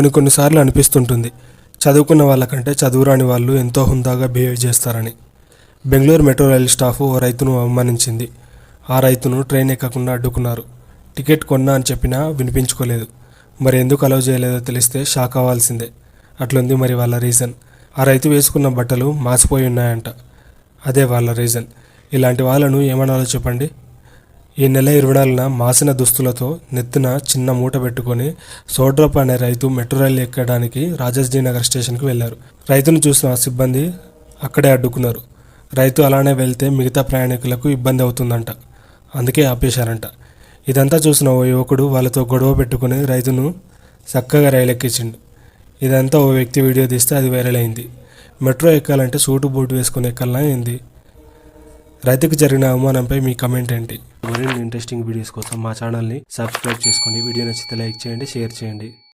కొన్నిసార్లు అనిపిస్తుంటుంది చదువుకున్న వాళ్ళకంటే చదువురాని వాళ్ళు ఎంతో హుందాగా బిహేవ్ చేస్తారని. బెంగళూరు మెట్రో రైలు స్టాఫ్ ఓ రైతును అవమానించింది. ఆ రైతును ట్రైన్ ఎక్కకుండా అడ్డుకున్నారు. టికెట్ కొన్నా అని చెప్పినా వినిపించుకోలేదు. మరి ఎందుకు అలౌ చేయలేదో తెలిస్తే షాక్ అవ్వాల్సిందే. అట్లుంది మరి వాళ్ళ రీజన్. ఆ రైతు వేసుకున్న బట్టలు మాసిపోయి ఉన్నాయంట. అదే వాళ్ళ రీజన్. ఇలాంటి వాళ్ళను ఏమనాలో చెప్పండి. ఈ నెల 24న మాసిన దుస్తులతో నెత్తిన చిన్న మూట పెట్టుకొని సోడ్రప్ అనే రైతు మెట్రో రైలు ఎక్కడానికి రాజాజీనగర్ స్టేషన్కి వెళ్లారు. రైతును చూసిన సిబ్బంది అక్కడే అడ్డుకున్నారు. రైతు అలానే వెళ్తే మిగతా ప్రయాణికులకు ఇబ్బంది అవుతుందంట. అందుకే ఆపేశారంట. ఇదంతా చూసిన ఓ యువకుడు వాళ్ళతో గొడవ పెట్టుకుని రైతును చక్కగా రైలు ఎక్కించిండు. ఇదంతా ఓ వ్యక్తి వీడియో తీస్తే అది వైరల్ అయింది. మెట్రో ఎక్కాలంటే సూటు బూటు వేసుకుని ఎక్కాలనా ఏంది? రైతుకు జరిగిన అవమానంపై మీ కమెంట్ ఏంటి? మరిన్ని ఇంట్రెస్టింగ్ వీడియోస్ కోసం మా ఛానల్ని సబ్స్క్రైబ్ చేసుకోండి. వీడియో నచ్చితే లైక్ చేయండి, షేర్ చేయండి.